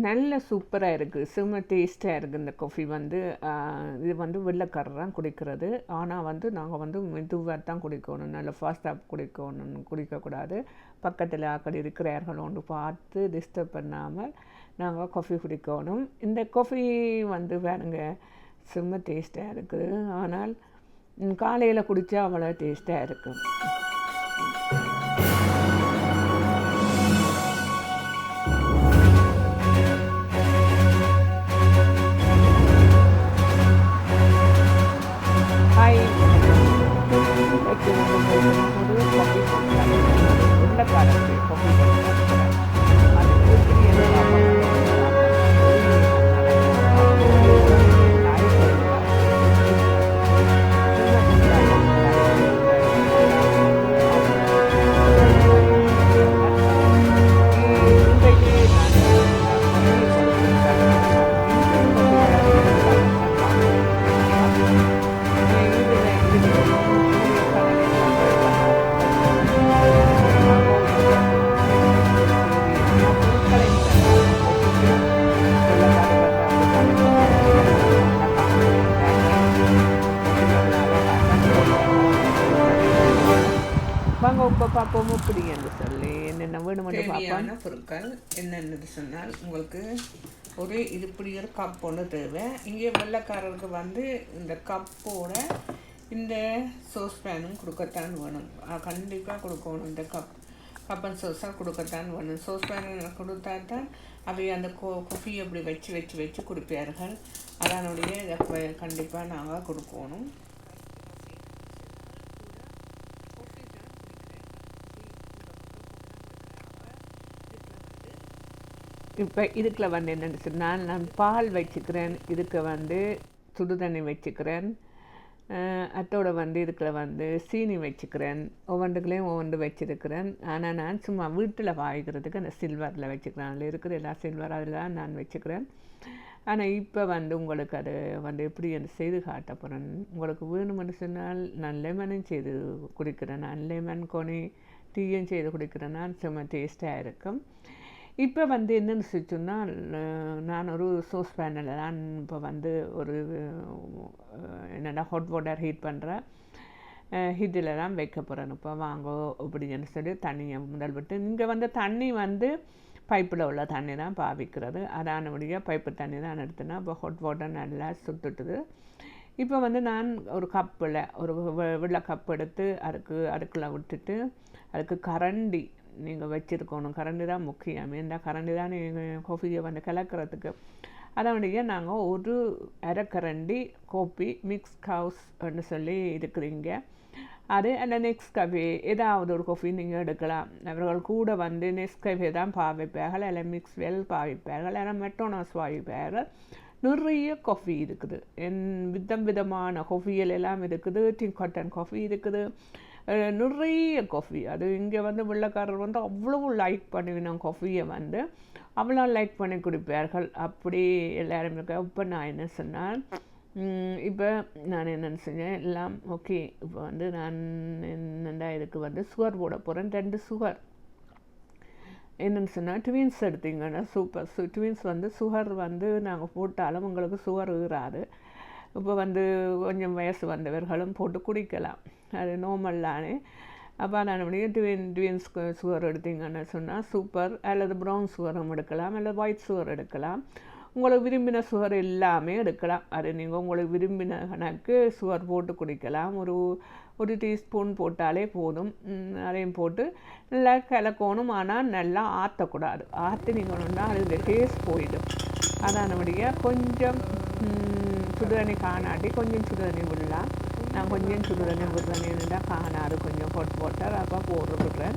நல்ல சூப்பராக இருக்குது, செம்ம டேஸ்ட்டாக இருக்குது. இந்த காஃபி வந்து இது வந்து வெள்ளைக்காரர் தான் குடிக்கிறது. ஆனால் வந்து நாங்கள் வந்து மெதுவாக தான் குடிக்கணும், நல்ல ஃபாஸ்ட்டாக குடிக்கணும், குடிக்கக்கூடாது. பக்கத்தில் ஆக்கள் இருக்கிறார்கள் ஒன்று பார்த்து டிஸ்டர்ப் பண்ணாமல் நாங்கள் காஃபி குடிக்கணும். இந்த காஃபி வந்து பாருங்க செம்ம டேஸ்ட்டாக இருக்குது. ஆனால் காலையில் குடித்தா அவ்வளோ டேஸ்ட்டாக இருக்கும். வாங்க இப்போ பார்ப்போம் எப்படி என்று சொல்லி என்னென்ன வேணுமென்று பார்ப்போம். பொருட்கள் என்னென்னு சொன்னால் உங்களுக்கு ஒரு இப்படி ஒரு கப் ஒன்று தேவை. இங்கே வெள்ளைக்காரருக்கு வந்து இந்த கப்போட இந்த சோஸ் பேனும் கொடுக்கத்தான் வேணும், கண்டிப்பாக கொடுக்கணும். இந்த கப்பன் சோஸாக கொடுக்கத்தான் வேணும். சோஸ் பேன் கொடுத்தா தான் அவை அந்த கொஃபி அப்படி வச்சு வச்சு வச்சு கொடுப்பார்கள். அதனுடைய இதை கண்டிப்பாக நாங்கள் கொடுக்கணும். இப்போ இதுக்குள்ள வந்து என்னென்னு சொன்னால் நான் பால் வச்சுக்கிறேன், இதுக்கு வந்து சுடுதண்ணி வச்சுக்கிறேன், அத்தோட வந்து இதுக்குள்ள வந்து சீனி வச்சுக்கிறேன், ஒவ்வொன்றுக்குள்ளேயும் ஒவ்வொன்று வச்சுருக்கிறேன். ஆனால் நான் சும்மா வீட்டில் வாய்க்கிறதுக்கு அந்த சில்வரில் வச்சுக்கிறேன், அதில் இருக்கிற எல்லா சில்வர் அதில் தான் நான் வச்சுக்கிறேன். ஆனால் இப்போ வந்து உங்களுக்கு அது வந்து எப்படி என்று செய்து காட்ட போகிறேன். உங்களுக்கு வேணுமென்று சொன்னால் நான் லெமனும் செய்து குடிக்கிறேன், நான் லெமன் கொனி டீயும் செய்து குடிக்கிறேன், நான் சும்மா டேஸ்ட்டாக இருக்கும். இப்போ வந்து என்னென்னு சொன்னால் நான் ஒரு சோஸ் பேனில் தான் இப்போ வந்து ஒரு என்னென்னா ஹாட் வாட்டர் ஹீட் பண்ணுறேன், ஹீட்டில் தான் வைக்க போகிறேன். இப்போ வாங்கோ அப்படின்னு சொல்லி தண்ணியை முதல் விட்டு இங்கே வந்து தண்ணி வந்து பைப்பில் உள்ள தண்ணி தான் பாவிக்கிறது, அதானபடியாக பைப்பு தண்ணி தான் எடுத்துனா இப்போ ஹாட் வாட்டர் நல்லா சுட்டுட்டுது. இப்போ வந்து நான் ஒரு கப்பில் ஒரு வெள்ளை கப் எடுத்து அதுக்குள்ளே விட்டுட்டு அதுக்கு கரண்டி நீங்கள் வச்சுருக்கணும். கரண்டி தான் முக்கியம், இந்த கரண்டி தான் நீங்கள் காஃபியை வந்து கலக்கிறதுக்கு. அதனுடைய நாங்கள் ஒரு அரைக்கரண்டி காஃபி மிக்ஸ் ஹவுஸ்ன்னு சொல்லி இருக்கிறீங்க, அது அந்த நெஸ்கஃபே ஏதாவது ஒரு காஃபி நீங்கள் எடுக்கலாம். அவர்கள் கூட வந்து நெஸ்கஃபே தான் பாவிப்பார்கள், இல்லை மிக்ஸ்வெல் பாவிப்பார்கள், இல்லை மெக்டொனால்ட்ஸ் பாவிப்பார்கள். நிறைய காஃபி இருக்குது, விதம் விதமான காஃபிகள் எல்லாம் இருக்குது, டின் காட்டன் காஃபி இருக்குது, நிறைய காஃபி. அது இங்கே வந்து வெள்ளைக்காரர் வந்து அவ்வளோ லைக் பண்ணுவினோம் காஃபியை வந்து அவ்வளோ லைக் பண்ணி குடிப்பார்கள். அப்படி எல்லோரும் இருக்க. இப்போ நான் என்ன சொன்னால் இப்போ நான் என்னென்னு செஞ்சேன் எல்லாம் ஓகே. இப்போ வந்து நான் என்னென்னா இதுக்கு வந்து சுகர் போட போகிறேன், 2 சுகர். என்னென்னு சொன்னால் ட்வின்ஸ் எடுத்திங்கன்னா சூப்பர். ட்வின்ஸ் வந்து சுகர் வந்து நாங்கள் போட்டாலும் உங்களுக்கு சுகர் ஏறாது. இப்போ வந்து கொஞ்சம் வயசு வந்தவர்களும் போட்டு குடிக்கலாம், அது நார்மல் தானே. அப்போ நான் ட்வின்ஸ் சுகர் எடுத்திங்கன்னு சொன்னால் சூப்பர். அல்லது ப்ரௌன் சுகரும் எடுக்கலாம், அல்லது ஒயிட் சுகர் எடுக்கலாம். உங்களுக்கு விரும்பின சுகர் எல்லாமே எடுக்கலாம், அது நீங்கள் உங்களுக்கு விரும்பின கணக்கு சுகர் போட்டு குடிக்கலாம். ஒரு டீஸ்பூன் போட்டாலே போதும். அதையும் போட்டு நல்லா கலக்கணும், ஆனால் நல்லா ஆற்றக்கூடாது. ஆற்றினீங்கன்னா அது டேஸ்ட் போயிடும். அதானபடியாக கொஞ்சம் சுடுதண்ணி காணாட்டி கொஞ்சம் சுடுதண்ணி விடலாம். நான் கொஞ்சம் சுடுதண்ணி விடுறேன்னு காணாது, கொஞ்சம் ஹாட் வாட்டர் அப்போ போடுறேன்.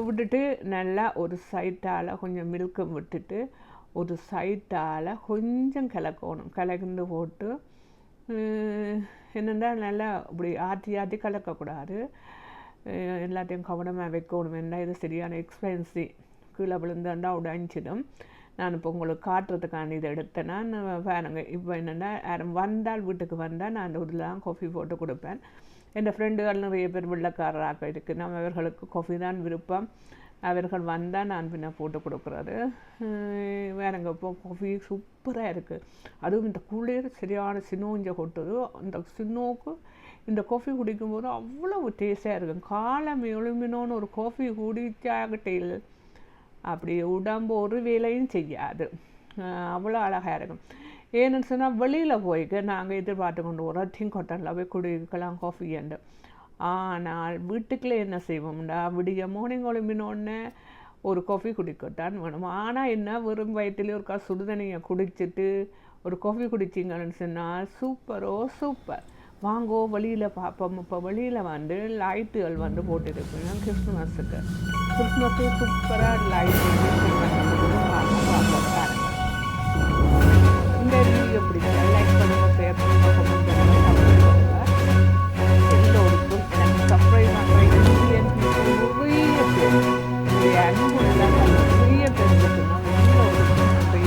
விட்டுட்டு நல்லா ஒரு சைட்டால் கொஞ்சம் மில்க்கும் விட்டுட்டு ஒரு சைட்டால் கொஞ்சம் கலக்கணும். கலந்து போட்டு என்னென்னா நல்லா இப்படி ஆற்றி கலக்கக்கூடாது, எல்லாத்தையும் கவனமாக வைக்கணும். என்ன இது சரியான எக்ஸ்பென்சிவ், கீழே விழுந்தாண்டா உடைஞ்சிடும். நான் இப்போ உங்களுக்கு காட்டுறதுக்கான இதை எடுத்தேன்னா பாருங்க. இப்போ என்னென்னா யாரும் வந்தால் வீட்டுக்கு வந்தால் நான் அந்த இதில் தான் காஃபி போட்டு கொடுப்பேன். என் ஃப்ரெண்டுகள் நிறைய பேர் வெள்ளைக்காரராக இருக்குது, நம்ம அவர்களுக்கு காஃபி தான் விருப்பம். அவர்கள் வந்தால் நான் பின்ன போட்டு கொடுக்குறது. வேறங்க இப்போ காஃபி சூப்பராக இருக்குது. அதுவும் இந்த குளிர் சரியான சினோஞ்ச கொட்டுது. அந்த சினோவுக்கு இந்த காஃபி குடிக்கும்போது அவ்வளோ டேஸ்டாக இருக்கும். காலம் எழுமினோன்னு ஒரு காஃபி குடிச்சாகட்டையில் அப்படி உடம்பு ஒரு வேலையும் செய்யாது. அவ்வளோ அழகாக இருக்கும். ஏன்னு சொன்னால் வெளியில் போய்க்கு நாங்கள் எதிர்பார்த்து கொண்டு வரோம் டிங்கோட்டனில் போய் குடிக்கலாம் காஃபி என்று. ஆனால் வீட்டுக்குள்ளே என்ன செய்வோம்டா, விடிய மார்னிங் எழும்பினோடனே ஒரு காஃபி குடிக்கத்தான் வேணும். ஆனால் என்ன, வெறும் வயிற்றுலேயே ஒரு சுடுதண்ணியை குடிச்சிட்டு ஒரு காஃபி குடிச்சிங்கன்னு சொன்னால் சூப்பரோ சூப்பர். வாங்கோ வெளியில் பார்ப்போம். இப்போ வெளியில் வந்து லைட்டுகள் வந்து போட்டுருக்குங்க கிறிஸ்துமஸுக்கு. சூப்பராக லைட்டு பாருங்கள். இந்த வீடியோ பிடிச்சா லைக் பண்ணுங்கள், ஷேர் பண்ணுங்கள், கமெண்ட் பண்ணுங்கள். எல்லோருக்கும் எனக்கு சப்ஸ்கிரைப் பண்ணுற இந்தியன் நிறைய பேர் அன்புள்ள நிறைய பேருக்கு நான் எல்லோருக்கும் நன்றி.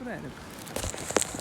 சூப்பராக இருக்குது.